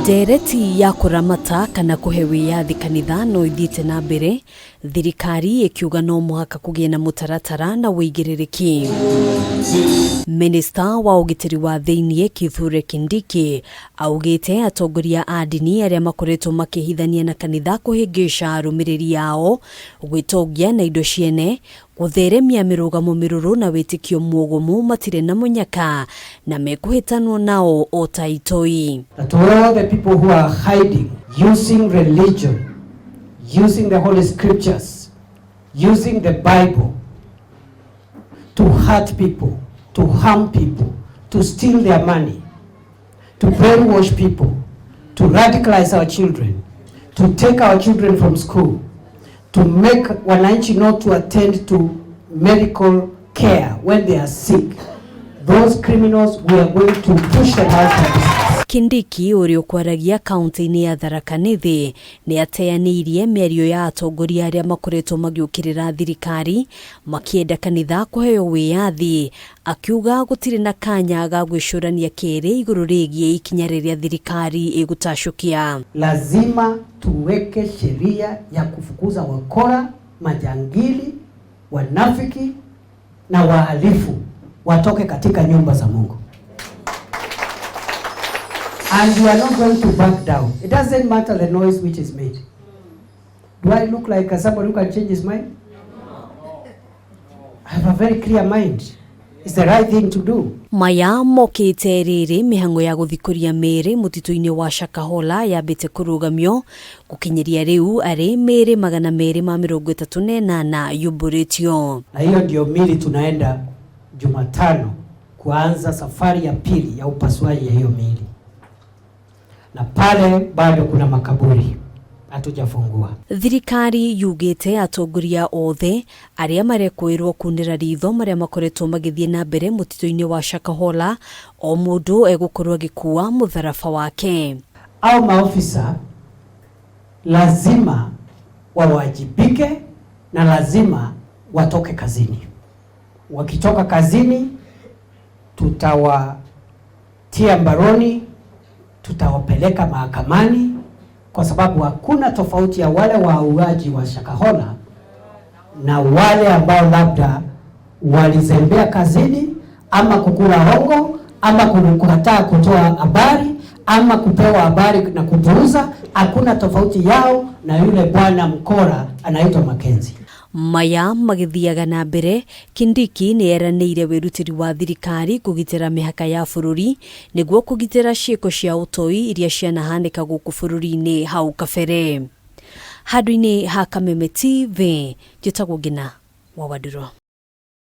Ndereti ya kuramata kana kuhe wiyathi kanitha no ithiite na mbere, thirikari ikiuga no muhaka kugie na mutaratara na wigiririki. Minister wa ugitiri wa thiini Kithure Kindiki augite atongoria a ndini aria makoretwo makihithania na kanitha kuhingisha atrumiriri yao, gwitongia na indo ciene, gutheremia mirugamo miruru na witikio mwogomu matire na munyaka na mekuhitanwo nao o taitoi. To all the people who are hiding, using religion, using the Holy Scriptures, using the Bible to hurt people, to harm people, to steal their money, to brainwash people, to radicalize our children, to take our children from school, to make wananchi not to attend to medical care when they are sick. Those criminals, we are going to push them out of this. Kindiki urio kwaragia kaunti-ini ya Tharaka Nithi ni ateanirie miario ya atongoria aria makoretwo magiukirira thirikari makienda kanitha kuheo wiyathi, akiuga gutire na kanya ga gwicurania kiri iguru rigie ikinya riria thirikari igutacukia. Lazima tuweke sheria ya kufukuza wakora, majangili, wanafiki na wahalifu watoke katika nyumba za Mungu. And we are not going to back down. It doesn't matter the noise which is made. Do I look like somebody who can change his mind? I have a very clear mind. It's the right thing to do. Maya mokite riri mihango ya guthikuria miri mutitu-ini wa Shakahola yambite kurugamio gukinyiria riu ari miri 238 yuburitio. Na hiyo ndio mili tunaenda Jumatano kuanza safari ya pili ya upasuaji ya hiyo mili. Na pale bado kuna makaburi hatujafungua. Thirikari yugite atongoria othe aria marekwirwo kundira ritho maria makoretwo magithie na mbere mutitu-ini wa Shakahola o mundu egukorwo agikua mutharaba wake. Au maofisa lazima wawajibike na lazima watoke kazini. Wakitoka kazini tutawatia mbaroni, tutawapeleka mahakamani, kwa sababu hakuna tofauti ya wale wauaji wa Shakahola na wale ambao labda walizembea kazini ama kukula hongo ama kukataa kutoa habari ama kupewa habari na kupuuza. Hakuna tofauti yao na yule bwana mkora anaitwa Makenzi. Maya magithiaga na mbere, Kindiki ni eranĩire wirutiri wa thirikari kugitira mihaka ya bururi niguo kugitira ciiko cia utoi iria cianahanika guku bururi-ini hau kabere. Handu-ini ha Kameme TV, njitagwo Ngina wa Waduro.